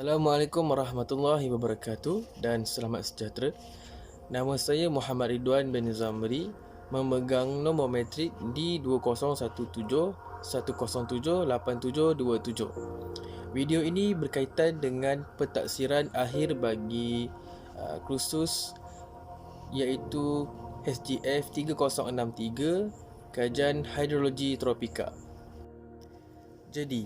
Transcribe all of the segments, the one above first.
Assalamualaikum warahmatullahi wabarakatuh dan selamat sejahtera. Nama saya Muhammad Ridwan bin Zamri, memegang nombor metrik D2017-107-8727. Video ini berkaitan dengan pentaksiran akhir bagi kursus iaitu SGF 3063 Kajian Hidrologi Tropika. Jadi,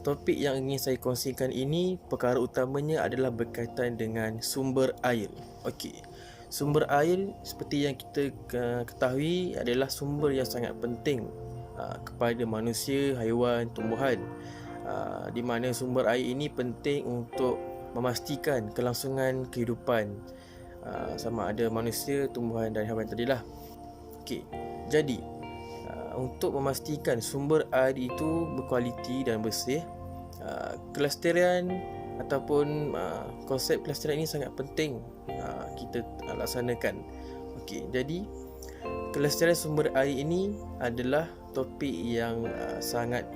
topik yang ingin saya kongsikan ini, perkara utamanya adalah berkaitan dengan sumber air. Okey. Sumber air seperti yang kita ketahui adalah sumber yang sangat penting kepada manusia, haiwan, tumbuhan. Di mana sumber air ini penting untuk memastikan kelangsungan kehidupan sama ada manusia, tumbuhan dan haiwan tadilah. Okey. Jadi, untuk memastikan sumber air itu berkualiti dan bersih, kelestarian ataupun konsep kelestarian ini sangat penting kita laksanakan. Okey, jadi kelestarian sumber air ini adalah topik yang sangat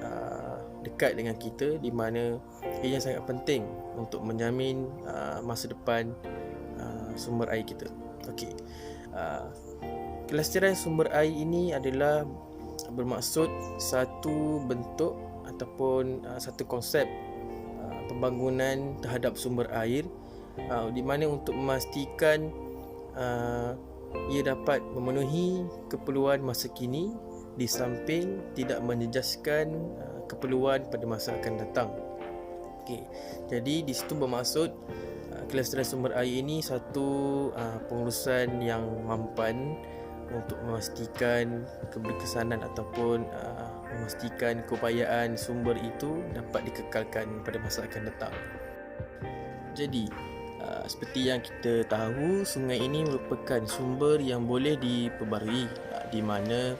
dekat dengan kita, di mana ia sangat penting untuk menjamin masa depan sumber air kita. Okey. Kelestarian sumber air ini adalah bermaksud satu bentuk ataupun satu konsep pembangunan terhadap sumber air, di mana untuk memastikan ia dapat memenuhi keperluan masa kini di samping tidak menjejaskan keperluan pada masa akan datang. Okey. Jadi di situ bermaksud kelestarian sumber air ini satu pengurusan yang mampan untuk memastikan keberkesanan ataupun memastikan keupayaan sumber itu dapat dikekalkan pada masa akan datang. Jadi, seperti yang kita tahu, sungai ini merupakan sumber yang boleh diperbaharui, di mana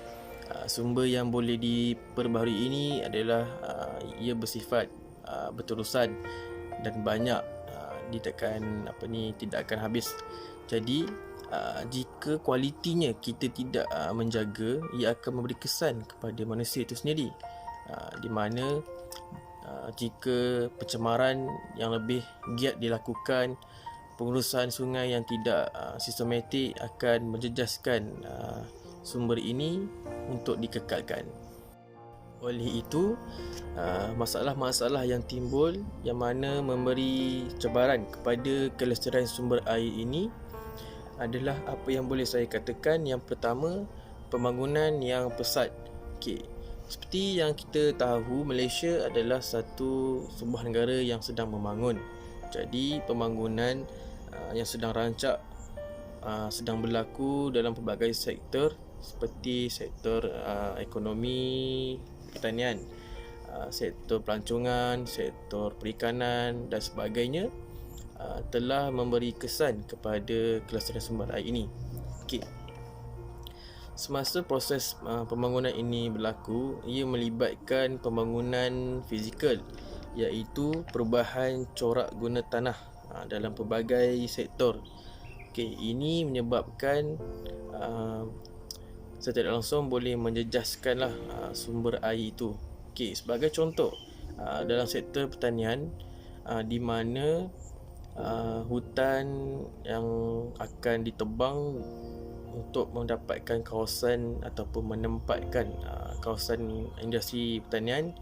sumber yang boleh diperbaharui ini adalah ia bersifat berterusan dan banyak, tidak akan habis. Jadi jika kualitinya kita tidak menjaga, ia akan memberi kesan kepada manusia itu sendiri, di mana jika pencemaran yang lebih giat dilakukan, pengurusan sungai yang tidak sistematik akan menjejaskan sumber ini untuk dikekalkan. Oleh itu, masalah-masalah yang timbul yang mana memberi cabaran kepada kelestarian sumber air ini adalah apa yang boleh saya katakan. Yang pertama, pembangunan yang pesat. Okey. Seperti yang kita tahu, Malaysia adalah sebuah negara yang sedang membangun. Jadi pembangunan yang sedang rancak sedang berlaku dalam pelbagai sektor, seperti sektor ekonomi, pertanian, sektor pelancongan, sektor perikanan dan sebagainya, telah memberi kesan kepada kelestarian sumber air ini. Okey. Semasa proses pembangunan ini berlaku, ia melibatkan pembangunan fizikal, iaitu perubahan corak guna tanah dalam pelbagai sektor. Okey, ini menyebabkan secara tidak langsung boleh menjejaskanlah sumber air itu. Okey, sebagai contoh, dalam sektor pertanian, di mana hutan yang akan ditebang untuk mendapatkan kawasan ataupun menempatkan kawasan industri pertanian,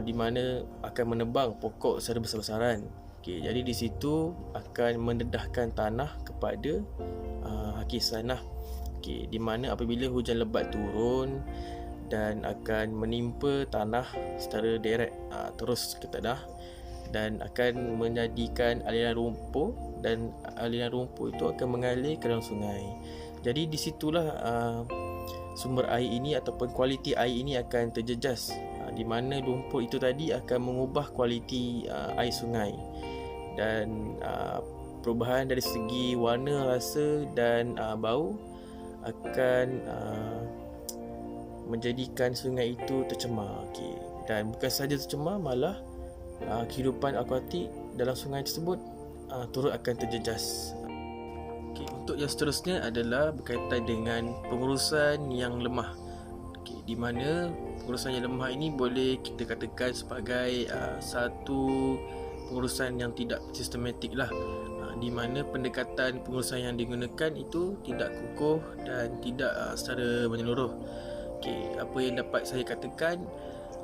di mana akan menebang pokok secara besar-besaran. Okey, jadi di situ akan mendedahkan tanah kepada hakis tanah. Okey, di mana apabila hujan lebat turun dan akan menimpa tanah secara direct terus ke tanah, dan akan menjadikan aliran rumput, dan aliran rumput itu akan mengalir ke dalam sungai. Jadi di situlah sumber air ini ataupun kualiti air ini akan terjejas, di mana rumput itu tadi akan mengubah kualiti air sungai, dan perubahan dari segi warna, rasa dan bau akan menjadikan sungai itu tercemar. Okay. Dan bukan sahaja tercemar, malah kehidupan akuatik dalam sungai tersebut turut akan terjejas. Okay, untuk yang seterusnya adalah berkaitan dengan pengurusan yang lemah. Okay, di mana pengurusan yang lemah ini boleh kita katakan sebagai satu pengurusan yang tidak sistematik lah, di mana pendekatan pengurusan yang digunakan itu tidak kukuh dan tidak secara menyeluruh. Apa yang dapat saya katakan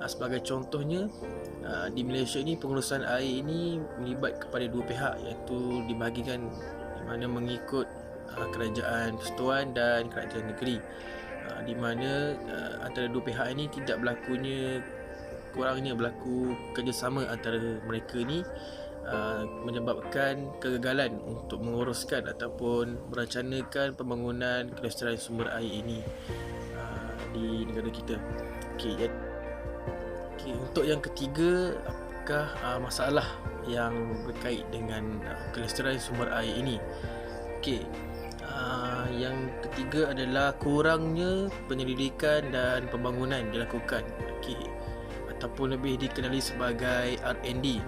sebagai contohnya, di Malaysia ni pengurusan air ini melibat kepada dua pihak, iaitu dibahagikan di mana mengikut kerajaan persekutuan dan kerajaan negeri, di mana antara dua pihak ini tidak kurangnya berlaku kerjasama antara mereka ni, menyebabkan kegagalan untuk menguruskan ataupun merancangkan pembangunan kelestarian sumber air ini di negara kita. Untuk yang ketiga, apakah masalah yang berkait dengan kelestarian sumber air ini? Yang ketiga adalah kurangnya penyelidikan dan pembangunan dilakukan, ataupun lebih dikenali sebagai R&D.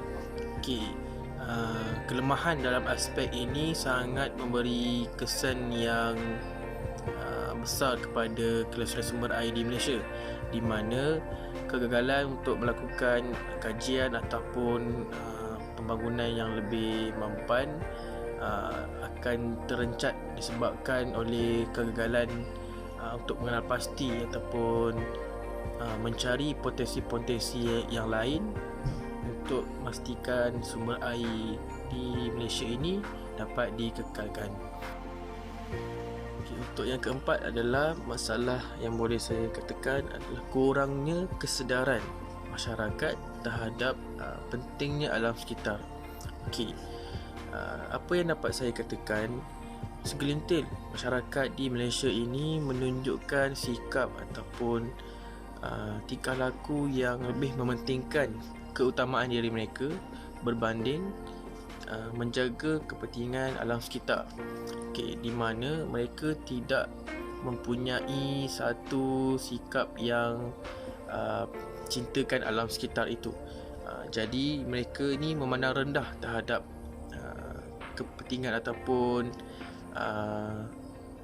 Kelemahan dalam aspek ini sangat memberi kesan yang besar kepada kelestarian sumber air di Malaysia, di mana kegagalan untuk melakukan kajian ataupun pembangunan yang lebih mampan akan terencat disebabkan oleh kegagalan untuk mengenal pasti ataupun mencari potensi-potensi yang lain untuk memastikan sumber air di Malaysia ini dapat dikekalkan. Untuk yang keempat adalah masalah yang boleh saya katakan adalah kurangnya kesedaran masyarakat terhadap pentingnya alam sekitar. Apa yang dapat saya katakan, segelintir masyarakat di Malaysia ini menunjukkan sikap ataupun tingkah laku yang lebih mementingkan keutamaan diri mereka berbanding menjaga kepentingan alam sekitar, di mana mereka tidak mempunyai satu sikap yang cintakan alam sekitar itu. Jadi mereka ni memandang rendah terhadap kepentingan ataupun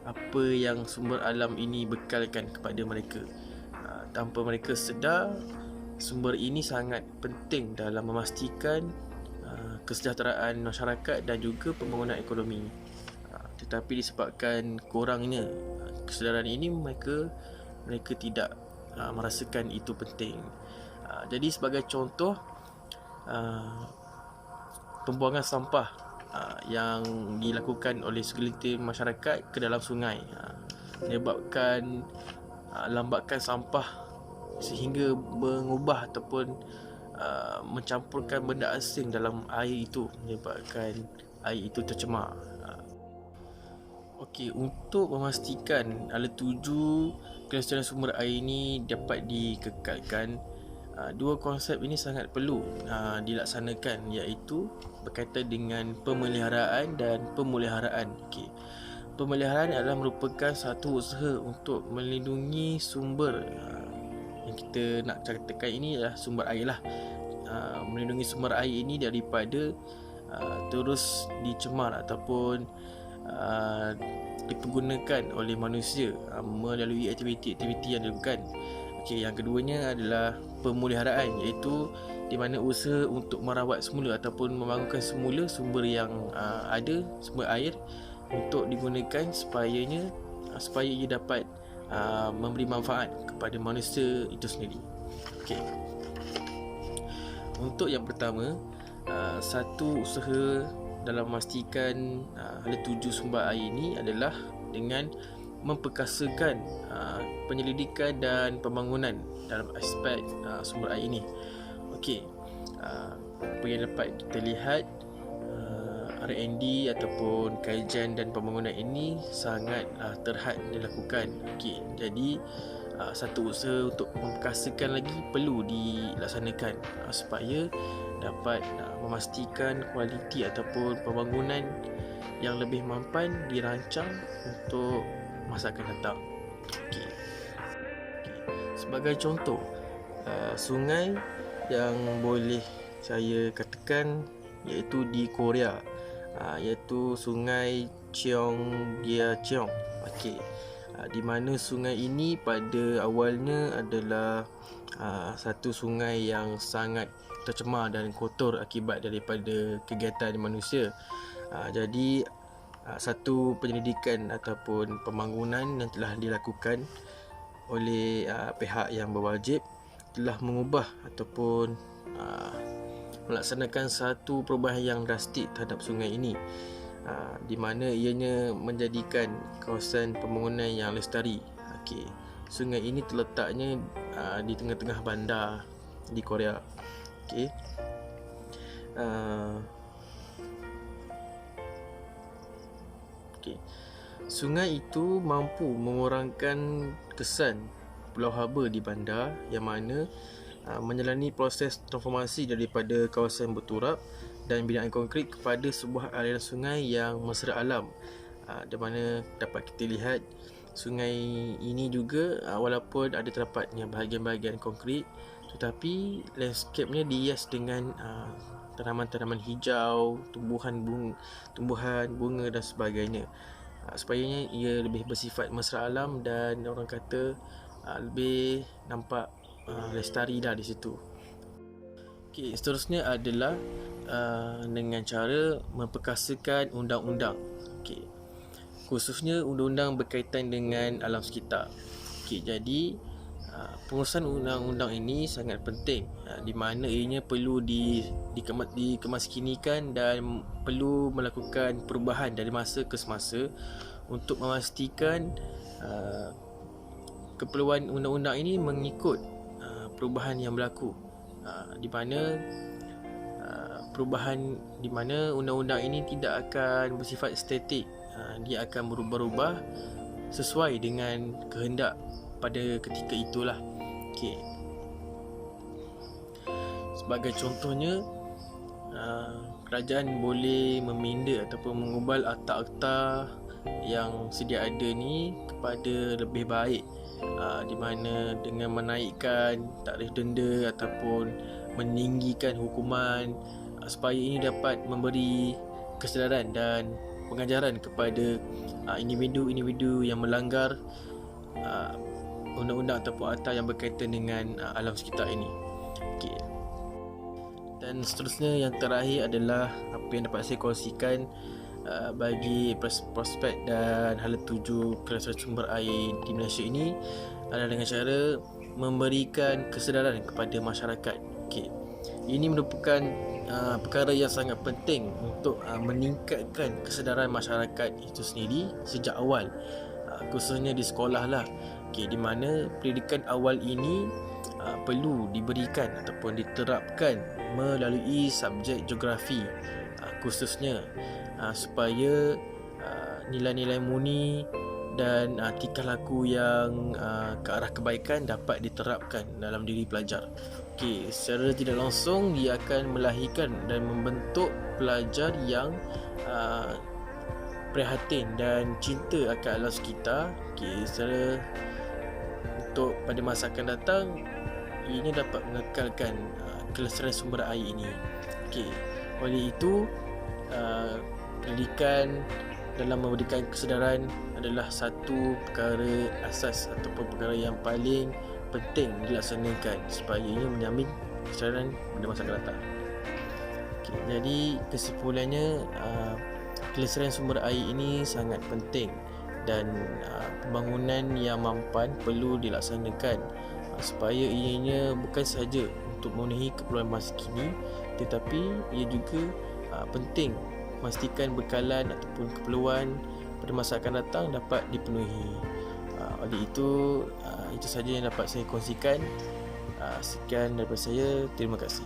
apa yang sumber alam ini bekalkan kepada mereka. Tanpa mereka sedar, sumber ini sangat penting dalam memastikan kesejahteraan masyarakat dan juga pembangunan ekonomi. Tetapi disebabkan kurangnya kesedaran ini, mereka tidak merasakan itu penting. Jadi sebagai contoh, pembuangan sampah yang dilakukan oleh segelintir masyarakat ke dalam sungai menyebabkan lambakan sampah sehingga mengubah ataupun mencampurkan benda asing dalam air itu, menyebabkan air itu tercemar. Untuk memastikan tuju kelestarian sumber air ini dapat dikekalkan, dua konsep ini sangat perlu dilaksanakan, iaitu berkaitan dengan pemeliharaan dan pemeliharaan. Pemeliharaan adalah merupakan satu usaha untuk melindungi sumber yang kita nak katakan ini adalah sumber air lah. Melindungi sumber air ini daripada terus dicemar ataupun dipergunakan oleh manusia melalui aktiviti-aktiviti yang dilakukan. Yang keduanya adalah pemeliharaan, iaitu di mana usaha untuk merawat semula ataupun membangunkan semula sumber yang ada, sumber air, untuk digunakan supaya ia dapat memberi manfaat kepada manusia itu sendiri. Untuk yang pertama, satu usaha dalam memastikan tuju sumber air ini adalah dengan memperkasakan penyelidikan dan pembangunan dalam aspek sumber air ini. Apa yang dapat kita lihat, R&D ataupun kajian dan pembangunan ini sangat terhad dilakukan. Jadi satu usaha untuk memperkasakan lagi perlu dilaksanakan supaya dapat memastikan kualiti ataupun pembangunan yang lebih mampan dirancang untuk masa akan datang. Sebagai contoh, sungai yang boleh saya katakan iaitu di Korea, iaitu sungai Cheonggyecheong. Di mana sungai ini pada awalnya adalah satu sungai yang sangat tercemar dan kotor akibat daripada kegiatan manusia. Jadi satu penyelidikan ataupun pembangunan yang telah dilakukan oleh pihak yang berwajib telah mengubah ataupun melaksanakan satu perubahan yang drastik terhadap sungai ini, di mana ianya menjadikan kawasan pembangunan yang lestari. Sungai ini terletaknya di tengah-tengah bandar di Korea. Sungai itu mampu mengurangkan kesan pulau haba di bandar, yang mana menjalani proses transformasi daripada kawasan berturap dan binaan konkrit kepada sebuah aliran sungai yang mesra alam, di mana dapat kita lihat sungai ini juga walaupun ada terdapatnya bahagian-bahagian konkrit, tetapi landscape-nya dihias dengan tanaman-tanaman hijau, tumbuhan bunga dan sebagainya. Supaya ia lebih bersifat mesra alam dan orang kata lebih nampak lestari dah di situ. Seterusnya adalah dengan cara memperkasakan undang-undang. Khususnya undang-undang berkaitan dengan alam sekitar. Jadi pengurusan undang-undang ini sangat penting, di mana ianya perlu dikemaskinikan dan perlu melakukan perubahan dari masa ke semasa untuk memastikan keperluan undang-undang ini mengikut perubahan yang berlaku, di mana undang-undang ini tidak akan bersifat statik, dia akan berubah-ubah sesuai dengan kehendak pada ketika itulah. Sebagai contohnya, kerajaan boleh meminda ataupun mengubal akta-akta yang sedia ada ni kepada lebih baik, di mana dengan menaikkan tarikh denda ataupun meninggikan hukuman, supaya ini dapat memberi kesedaran dan pengajaran kepada individu-individu yang melanggar undang-undang ataupun akta yang berkaitan dengan alam sekitar ini. Dan seterusnya, yang terakhir adalah apa yang dapat saya kongsikan bagi prospek dan hala tuju kelestarian sumber air di Malaysia ini adalah dengan cara memberikan kesedaran kepada masyarakat. Ini merupakan perkara yang sangat penting untuk meningkatkan kesedaran masyarakat itu sendiri sejak awal, khususnya di sekolah lah. Di mana pendidikan awal ini perlu diberikan ataupun diterapkan melalui subjek geografi, khususnya supaya nilai-nilai murni dan tingkah laku yang ke arah kebaikan dapat diterapkan dalam diri pelajar. Secara tidak langsung dia akan melahirkan dan membentuk pelajar yang prihatin dan cinta akan alam sekitar. Secara untuk pada masa akan datang, ianya dapat mengekalkan kelestarian sumber air ini. Oleh itu, pendidikan dalam memberikan kesedaran adalah satu perkara asas ataupun perkara yang paling penting dilaksanakan supaya ia menjamin kesedaran pada masa akan datang. Jadi kesimpulannya, kelestarian sumber air ini sangat penting dan pembangunan yang mampan perlu dilaksanakan supaya ianya bukan sahaja untuk memenuhi keperluan masa kini, tetapi ia juga penting memastikan bekalan ataupun keperluan pada masa akan datang dapat dipenuhi. Oleh itu saja yang dapat saya kongsikan. Sekian daripada saya. Terima kasih.